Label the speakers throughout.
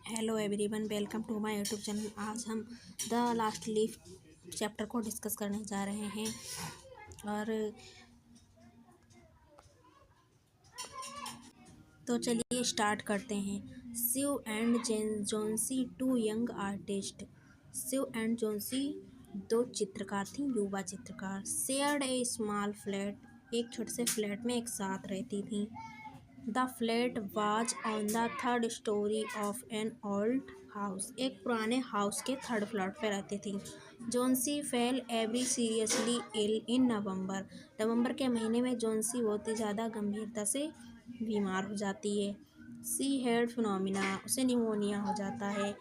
Speaker 1: Hello everyone, welcome to my YouTube channel. आज हम the last leaf chapter को discuss करने जा रहे हैं और तो चलिए स्टार्ट करते हैं। Shiv and Johnsy, two young artist. Shiv and Johnsy दो चित्रकार थी, युवा चित्रकार। शेयर्ड ए स्मॉल फ्लैट, एक छोटे से फ्लैट में एक साथ रहती थी। The flat was on the third story of an old house, एक पुराने हाउस के थर्ड फ्लोर पे रहती थी। जोन्सी फेल एवरी सीरियसली इल इन नवंबर के महीने में जोन्सी बहुत ही ज़्यादा गंभीरता से बीमार हो जाती है। सी हैड फिनोमिना, उसे निमोनिया हो जाता है।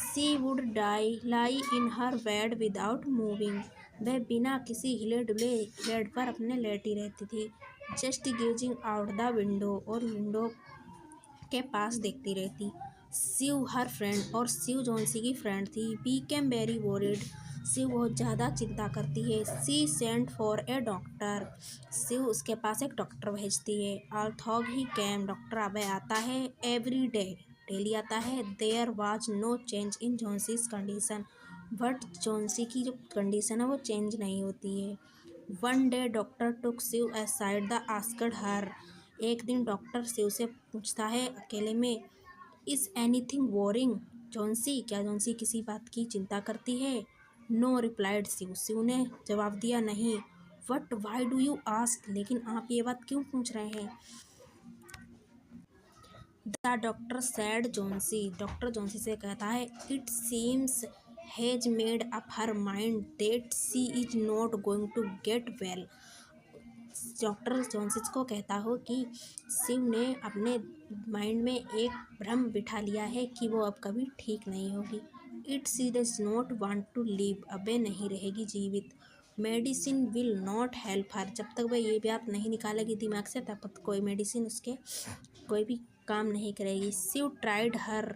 Speaker 1: She would lie in her bed without moving, वह बिना किसी हिले डुले बेड पर अपने लेटी रहती थी। Just gazing out the window, और विंडो के पास देखती रहती। शिव हर फ्रेंड, और शिव जोन्सी की फ्रेंड थी। बीकेम वेरी वोरिड, शिव बहुत ज़्यादा चिंता करती है। She sent for a doctor, Shiv उसके पास एक डॉक्टर भेजती है। ऑल्थॉग ही कैम, डॉक्टर अब आता है। एवरी डे, डेली आता है। There was no change in Johnsy's condition, but Johnsy की जो कंडीशन है वो चेंज नहीं होती है। One day doctor took Shiv aside the asked her, एक दिन डॉक्टर शिव से पूछता है अकेले में, इज़ एनीथिंग वोरिंग जोन्सी, क्या जोन्सी किसी बात की चिंता करती है? नो रिप्लाइड शिव, शिव ने जवाब दिया नहीं। What why do you ask, लेकिन आप ये बात क्यों पूछ रहे हैं? The doctor said Johnsy, doctor Johnsy से कहता है, it seems has made up her mind that she is not going to get well. Doctor Johnsy's को कहता हो कि शिव ने अपने माइंड में एक भ्रम बिठा लिया है कि वो अब कभी ठीक नहीं होगी। It she does not want to live, अब वह नहीं रहेगी जीवित। Medicine will not help her, जब तक वह ये बात नहीं निकालेगी दिमाग से तब तक कोई मेडिसिन उसके कोई भी काम नहीं करेगी। Shiv tried her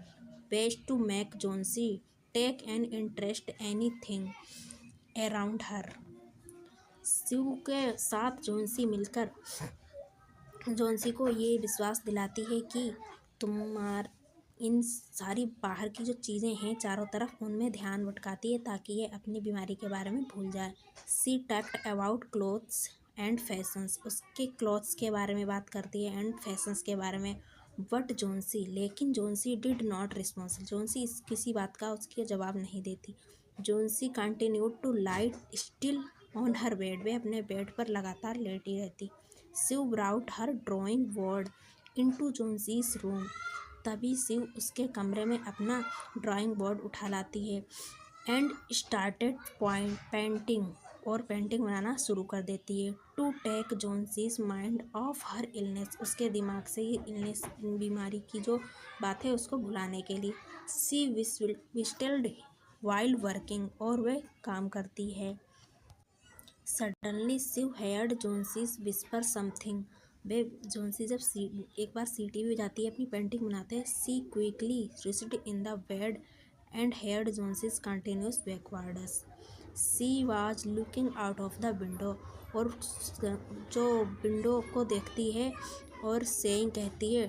Speaker 1: best to make Johnsy take an interest anything around her. Shiv के साथ जोन्सी मिलकर जोन्सी को ये विश्वास दिलाती है कि तुम्हार इन सारी बाहर की जो चीज़ें हैं चारों तरफ, उनमें ध्यान भटकाती है ताकि ये अपनी बीमारी के बारे में भूल जाए। She talked about clothes and fashions, उसके क्लॉथ्स के बारे में बात करती है एंड फैशंस के बारे में। बट जोन्सी, लेकिन Johnsy did not response, Johnsy इस किसी बात का उसके जवाब नहीं देती। Johnsy continued to lie still on her bed, वे अपने बेड पर लगातार लेटी रहती। Shiv brought her drawing board into Johnsy's room, तभी शिव उसके कमरे में अपना ड्राइंग बोर्ड उठा लाती है। एंड स्टार्टेड पेंटिंग, और पेंटिंग बनाना शुरू कर देती है। To take Johnsy's mind off her illness, उसके दिमाग से ये इलनेस, बीमारी की जो बात है उसको भुलाने के लिए। सी विस्टल्ड वाइल्ड वर्किंग, और वह काम करती है। Suddenly Shiv heard Johnsy's whisper something, वे जोन्सी जब एक बार सीटी भी हो जाती है अपनी पेंटिंग बनाते हैं। She quickly raised in the bed and heard Johnsy's continues backwards. She was looking out of the window, और जो विंडो को देखती है और सेइंग कहती है,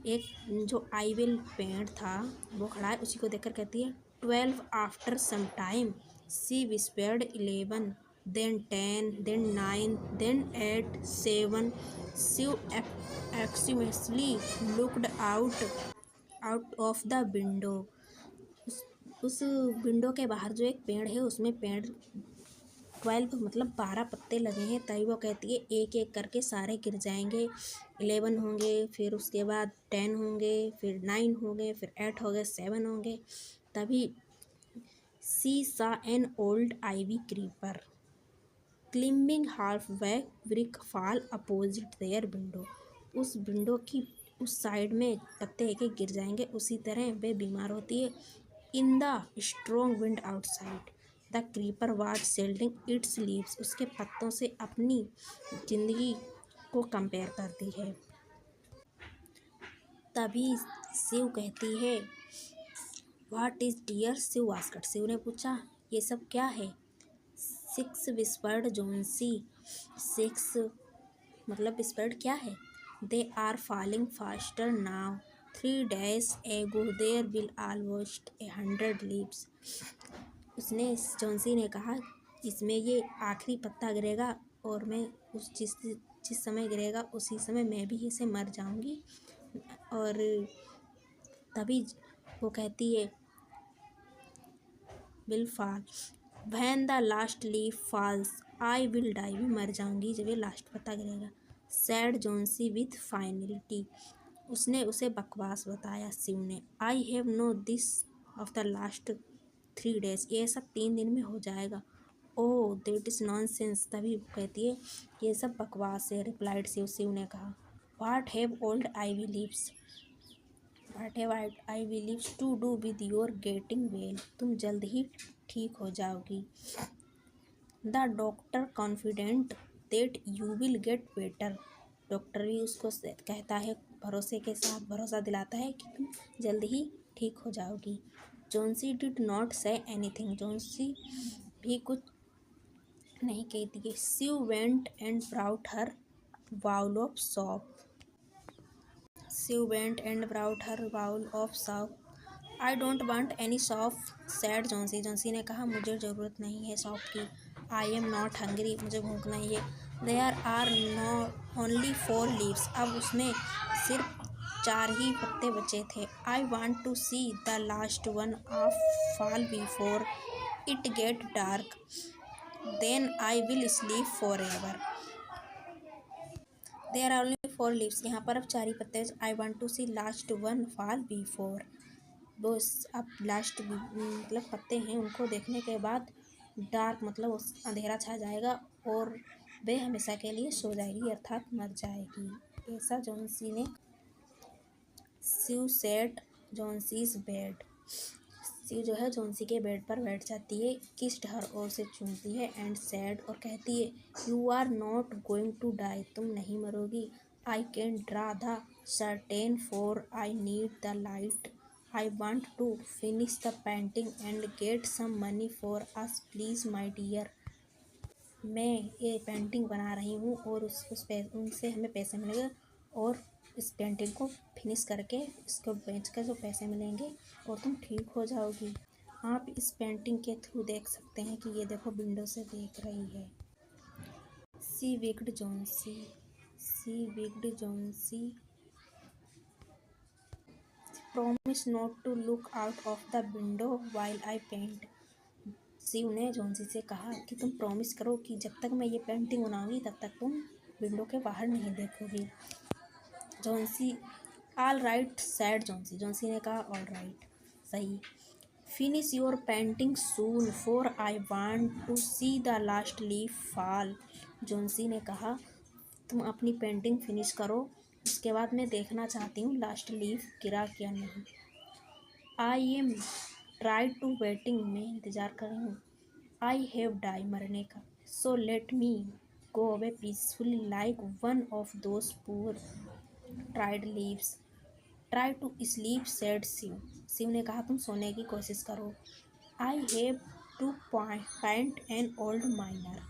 Speaker 1: एक जो आई विल पेड़ था वो खड़ा है, उसी को देखकर कहती है, 12 after some time. C विस्पेयर्ड 11, then 10, then 9, then 8, 7. Shiv anxiously looked out of the window. उस विंडो के बाहर जो एक पेड़ है उसमें पेड़ 12 मतलब 12 पत्ते लगे हैं, तभी वो कहती है एक एक करके सारे गिर जाएंगे। 11 होंगे, फिर उसके बाद 10 होंगे, फिर 9 होंगे, फिर 8 हो गए, 7 होंगे। तभी she saw an old ivy creeper climbing halfway brick wall opposite their window, उस विंडो की उस साइड में पत्ते एक एक गिर जाएंगे, उसी तरह वे बीमार होती है। In the strong wind outside the creeper was shielding it's leaves, उसके पत्तों से अपनी जिंदगी को कंपेयर करती है। तभी शिव कहती है, what is dear, Shiv asked, Shiv ने पूछा ये सब क्या है? 6 विस्पर्ड जोन्सी, 6 मतलब विस्पर्ड क्या है? They are falling faster now, 3 days ago there will almost 100 leaves. उसने जॉन्सी ने कहा इसमें ये आखिरी पत्ता गिरेगा और मैं जिस समय गिरेगा उसी समय मैं भी इसे मर जाऊंगी। और तभी वो कहती है will fall when the last leaf falls I will die, मैं मर जाऊंगी जब ये लास्ट पत्ता गिरेगा। सैड जॉन्सी विथ फाइनलिटी, उसने उसे बकवास बताया शिव ने। I have know this of the last 3 days, ये सब 3 दिन में हो जाएगा। ओह दैट इज़ नॉनसेंस, तभी वो कहती है ये सब बकवास है। रिप्लाइड शिव ने कहा what have old ivy leaves to do with your getting well, तुम जल्द ही ठीक हो जाओगी। The doctor confident that you will get better, doctor भी उसको कहता है भरोसे के साथ भरोसा दिलाता है कि तुम जल्द ही ठीक हो जाओगी। Johnsy did not say anything, Johnsy भी कुछ नहीं कहती है। Shiv went and brought her bowl of soup, I don't want any soup said Johnsy, Johnsy ने कहा मुझे ज़रूरत नहीं है सॉप की। आई एम नॉट हंग्री, मुझे भूख नहीं है। देयर आर ओनली 4 लीव्स, अब उसमें सिर्फ 4 ही पत्ते बचे थे। I want to see the last one of fall before it get dark, then I will sleep forever. There are only 4 leaves, यहाँ पर अब 4 ही पत्ते। I want to see last one fall before, वो अब last मतलब पत्ते हैं उनको देखने के बाद डार्क मतलब अंधेरा छा जाएगा और वे हमेशा के लिए सो जाएगी अर्थात मर जाएगी। ऐसा जॉन्सी ने Shiv sat Johnsy's bed, Shiv जो है जॉन्सी के बेड पर बैठ जाती है, किस्ड हर और से चूमती है एंड सैड और कहती है you are not going to die, तुम नहीं मरोगी। I can draw the curtain for I need the light, I want to finish the painting and get some money for us please my dear, मैं ये painting बना रही हूँ और उनसे हमें पैसे मिलेंगे और इस पेंटिंग को फिनिश करके इसको बेचकर जो पैसे मिलेंगे और तुम ठीक हो जाओगी। आप इस पेंटिंग के थ्रू देख सकते हैं कि ये देखो विंडो से देख रही है। She wicked Johnsy promise not to look out of the window while I paint, Shiv ने जॉन्सी से कहा कि तुम प्रॉमिस करो कि जब तक मैं ये पेंटिंग बनाऊंगी तब तक तुम विंडो के बाहर नहीं देखोगी। Johnsy all right said Johnsy, Johnsy ने कहा ऑल राइट सही। Finish your painting soon for I want to see the last leaf fall, Johnsy ने कहा तुम अपनी पेंटिंग फिनिश करो, उसके बाद मैं देखना चाहती हूँ लास्ट लीफ गिरा क्या नहीं। I am try to waiting, मैं इंतज़ार कर रही हूँ। आई हैव डाई, मरने का। So let me go away peacefully like one of those poor tired leaves, try to sleep said Shiv, Shiv ने कहा तुम सोने की कोशिश करो। I have to paint an old miner,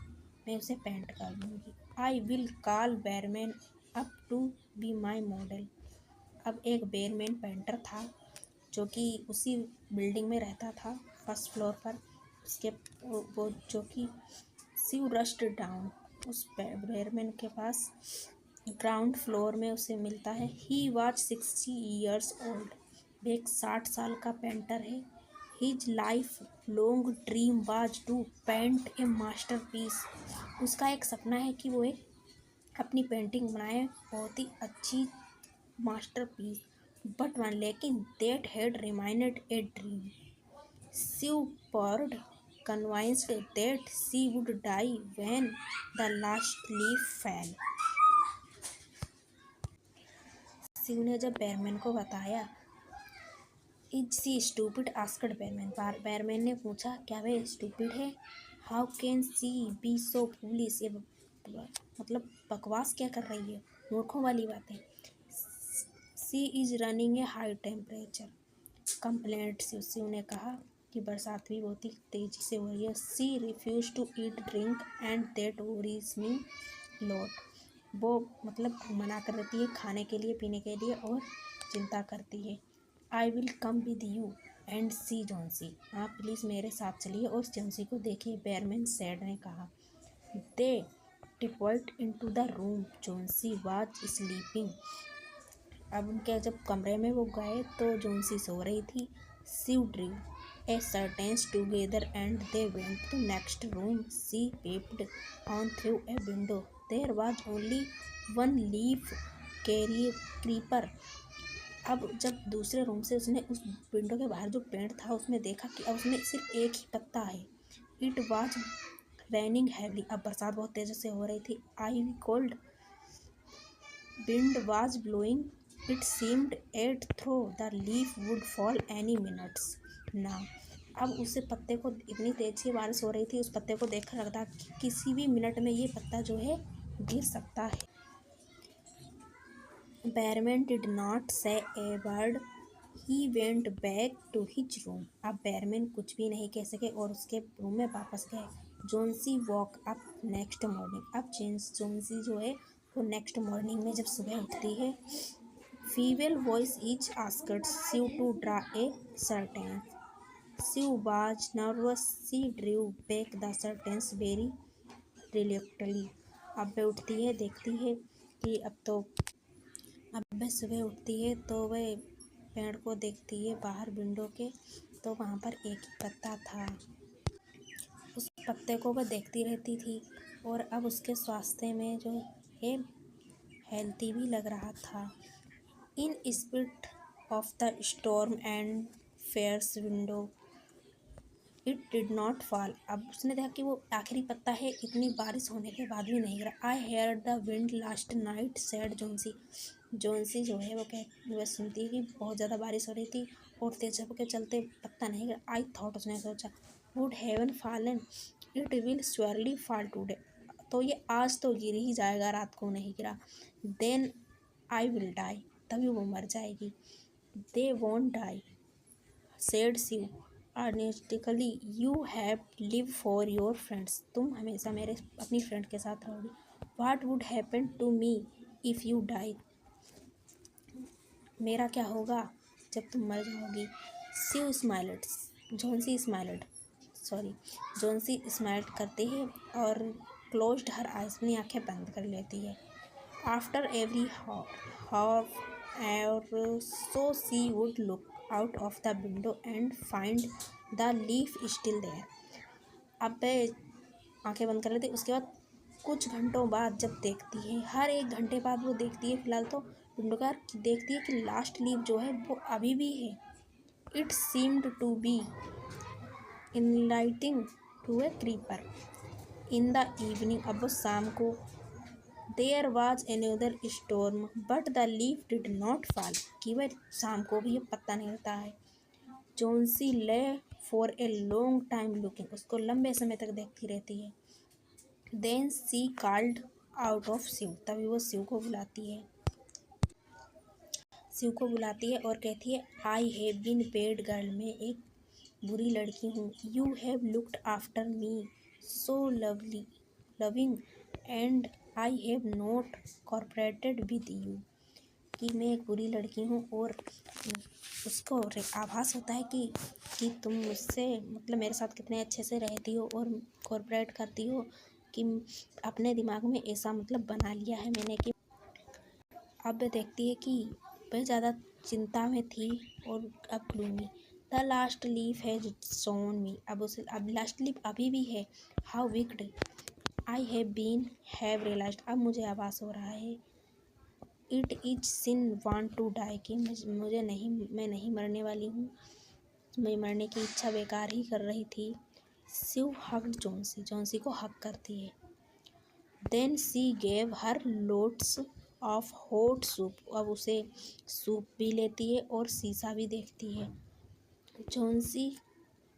Speaker 1: मैं उसे पेंट कर दूँगी। I will call Behrman up to be my model, अब एक बेयरमैन पेंटर था जो कि उसी बिल्डिंग में रहता था फर्स्ट फ्लोर पर, उसके वो जो कि शिव रश्ड डाउन, उस बेयरमैन के पास ग्राउंड फ्लोर में उसे मिलता है। ही वॉज 60 years old, वे एक 60 साल का पेंटर है। His lifelong dream was to paint a masterpiece, उसका एक सपना है कि वो एक अपनी पेंटिंग बनाए बहुत ही अच्छी मास्टर पीस, बट वन लेकिन that had reminded a dream. Shiv पर्ड convinced that she would die when the last leaf fell, Shiv ने जब बेयरमैन को बताया is she stupid asked Behrman, Behrman ने पूछा क्या वे स्टूपिड है। How can she be so foolish, ये मतलब बकवास क्या कर रही है, मूर्खों वाली बातें। She is running a high temperature complaint, Shiv ने कहा कि बरसात भी बहुत ही तेज़ी से हो रही है। She refuse to eat drink and that worries me lot, वो मतलब मना कर देती है खाने के लिए पीने के लिए और चिंता करती है। I will come with you and see Johnsy, आप प्लीज़ मेरे साथ चलिए और जॉन्सी को देखिए, बेयरमैन सैड ने कहा। They tiptoed into the room, Johnsy was sleeping. अब उनके जब कमरे में वो गए तो जॉन्सी सो रही थी। सी ड्रीव a curtains together and they went to next room. She peeped on through a window. There was only one leaf creeper. अब जब दूसरे रूम से उसने उस विंडो के बाहर जो पेड़ था उसमें देखा कि अब उसमें सिर्फ एक ही पत्ता है। इट वॉज रेनिंग हैवली, अब बरसात बहुत तेज़ी से हो रही थी। A cold wind was blowing, it seemed at though the leaf would fall any minutes now. अब उसे पत्ते को इतनी तेज से बारिश हो रही थी, उस पत्ते को देखकर लगता कि किसी भी मिनट में ये पत्ता जो है गिर सकता है। बेयरमैन did not say a word, he went back to his room. अब बेयरमैन कुछ भी नहीं कह सके और उसके रूम में वापस गए। Johnsy walk up next morning, अब जॉन्सी जो है वो नेक्स्ट मॉर्निंग में जब सुबह उठती है, female voice is asked she to draw a curtain. She was nervous. She drew back the curtains very reluctantly. अब वह उठती है, देखती है कि अब वह सुबह उठती है तो वह पेड़ को देखती है बाहर विंडो के, तो वहाँ पर एक ही पत्ता था। उस पत्ते को वह देखती रहती थी और अब उसके स्वास्थ्य में जो है हेल्थी भी लग रहा था। In spite of the storm and fierce window it did not fall. अब उसने देखा कि वो आखिरी पत्ता है, इतनी बारिश होने के बाद भी नहीं गिरा। I hear the wind last night said Johnsy. Johnsy जो है वह सुनती है कि बहुत ज़्यादा बारिश हो रही थी और तेज हवा के चलते पत्ता नहीं गिरा। आई थॉट, उसने सोचा, would have fallen, it will surely fall today, तो ये आज तो गिर ही जाएगा, रात को नहीं गिरा। देन आई विल डाई, तभी वो मर जाएगी। They won't die said Shiv earnestly, you have live for your friends, तुम हमेशा मेरे अपनी फ्रेंड के साथ रहोगी। What would happen to me if you die, मेरा क्या होगा जब तुम मर जाओगी। शिव स्माइल्ड, जॉन्सी स्माइल्ड करते हैं और क्लोज्ड हर आइज, अपनी आंखें बंद कर लेती है। After every half hour so she would look out of the window and find the leaf still there. अब आंखें बंद कर लेती, उसके बाद कुछ घंटों बाद जब देखती है, हर एक घंटे बाद वो देखती है, फिलहाल तो विंडो का देखती है कि लास्ट लीफ जो है वो अभी भी है। It seemed to be enlighting to a creeper in the evening, अब वो शाम को। There was another storm but the leaf did not fall, कि वह शाम को भी पत्ता नहीं हिलता है। Johnsy lay for a long time looking, उसको लंबे समय तक देखती रहती है। Then she called out of Shiv, तभी वो शिव को बुलाती है और कहती है, I have been bad girl, मैं एक बुरी लड़की हूँ। You have looked after me so loving and I have not cooperated with you, कि मैं एक बुरी लड़की हूँ और उसको आभास होता है कि तुम मुझसे मतलब मेरे साथ कितने अच्छे से रहती हो और कॉर्पोरेट करती हो, कि अपने दिमाग में ऐसा मतलब बना लिया है मैंने कि अब देखती है कि वह ज़्यादा चिंता में थी और अब ग्लूमी। द लास्ट लीफ है सोन मी, अब लास्ट लीफ अभी भी है। How wicked I have realized, अब मुझे आभास हो रहा है। It is sin want to die, कि मैं नहीं मरने वाली हूँ, मैं मरने की इच्छा बेकार ही कर रही थी। शिव हग्ड जॉन्सी को हक करती है। Then she gave her lots of hot soup, अब उसे सूप भी लेती है और शीशा भी देखती है। जॉन्सी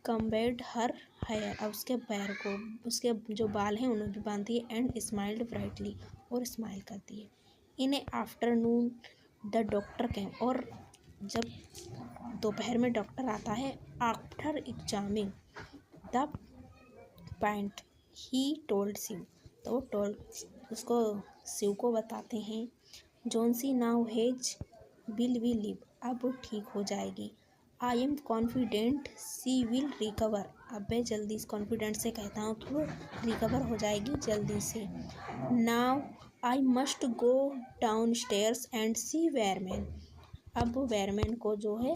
Speaker 1: कम्बेड हर हेयर, अब उसके पैर को, उसके जो बाल हैं उन्हें भी बांधती है। एंड स्माइल्ड ब्राइटली, और स्माइल करती है। In a afternoon the doctor came, और जब दोपहर में डॉक्टर आता है। After examining the point he told Shiv, तो उसको शिव को बताते हैं। Johnsy now has will we live, अब वो ठीक हो जाएगी। I am confident she will recover, अब मैं जल्दी कॉन्फिडेंट से कहता हूँ कि वो रिकवर हो जाएगी जल्दी से। Now I must go downstairs and see Behrman, अब वो वेयरमैन को जो है,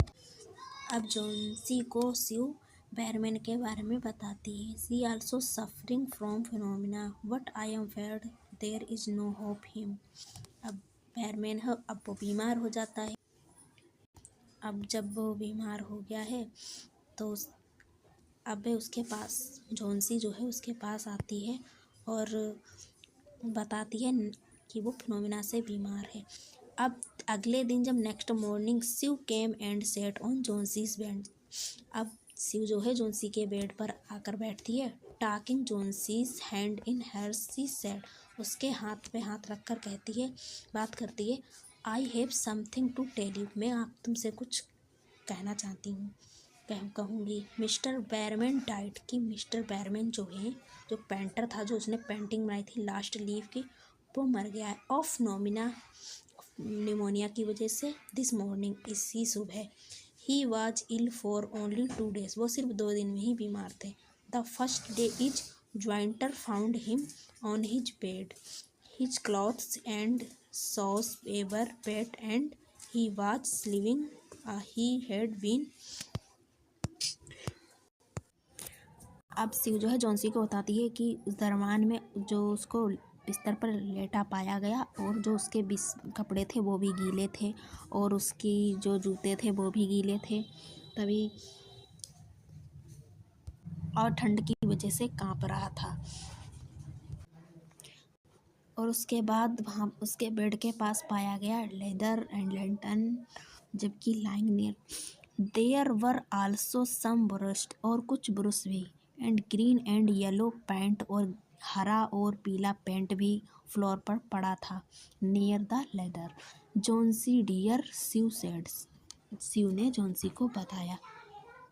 Speaker 1: अब जॉन्सी को शिव वेयरमैन के बारे में बताती है। She also suffering from pneumonia but I am feared there is no hope him, अब वेयरमैन है, अब वो बीमार हो जाता है। अब जब वो बीमार हो गया है तो अब वे उसके पास, जॉन्सी जो है उसके पास आती है और बताती है कि वो फिनोमिना से बीमार है। अब अगले दिन जब next morning Shiv came and sat on Johnsy's bed, अब शिव जो है जॉन्सी के बेड पर आकर बैठती है। Taking Johnsy's hand in hers she said, उसके हाथ पे हाथ रखकर कहती है, बात करती है। I have something to tell you, मैं आप तुमसे कुछ कहना चाहती हूँ, कहूँगी। मिस्टर बैरमैन डाइट, कि मिस्टर बैरमैन जो है, जो पेंटर था, जो उसने पेंटिंग बनाई थी लास्ट लीव की, वो मर गया है ऑफ निमोनिया की वजह से दिस मॉर्निंग, इसी सुबह। He was ill for only 2 days, वो सिर्फ 2 दिन में ही बीमार थे। The first day is janitor found him on his bed, his clothes and shoes were wet and he was shivering, he had been. अब शिव जो है जॉन्सी को बताती है कि उस दरमियान में जो उसको बिस्तर पर लेटा पाया गया और जो उसके कपड़े थे वो भी गीले थे और उसकी जो जूते थे वो भी गीले थे, तभी और ठंड की वजह से कांप रहा था। और उसके बाद वहाँ उसके बेड के पास पाया गया लेदर एंड लैंटर्न, जबकि lying near there were also some brush, और कुछ ब्रश भी, and green and yellow paint, और हरा और पीला पेंट भी फ्लोर पर पड़ा था near the ladder. Johnsy dear, Shiv said, Shiv ने जॉन्सी को बताया।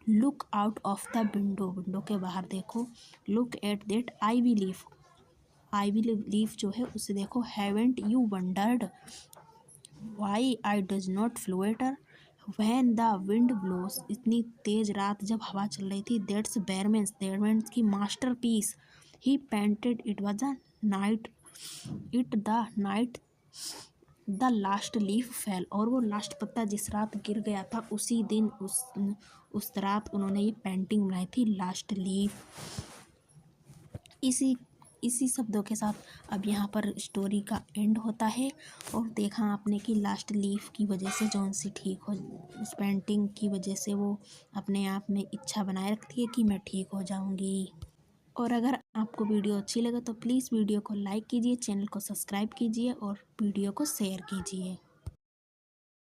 Speaker 1: Look out of the window, window के बाहर देखो। Look at that ivy leaf, ivy leaf जो है उसे देखो। Haven't you wondered why I does not flutter when the wind blows, इतनी तेज रात जब हवा चल रही थी। दैट्स बैरमैन्स की masterpiece, he painted, it was a night, it the night the last leaf fell, और वो लास्ट पत्ता जिस रात गिर गया था उसी दिन उस रात उन्होंने ये पेंटिंग बनाई थी, लास्ट लीफ। इसी शब्दों के साथ अब यहाँ पर स्टोरी का एंड होता है। और देखा आपने कि लास्ट लीफ की वजह से जॉन्सी ठीक हो, उस पेंटिंग की वजह से वो अपने आप में इच्छा बनाए रखती है कि मैं ठीक हो जाऊँगी। और अगर आपको वीडियो अच्छी लगे तो प्लीज़ वीडियो को लाइक कीजिए, चैनल को सब्सक्राइब कीजिए और वीडियो को शेयर कीजिए।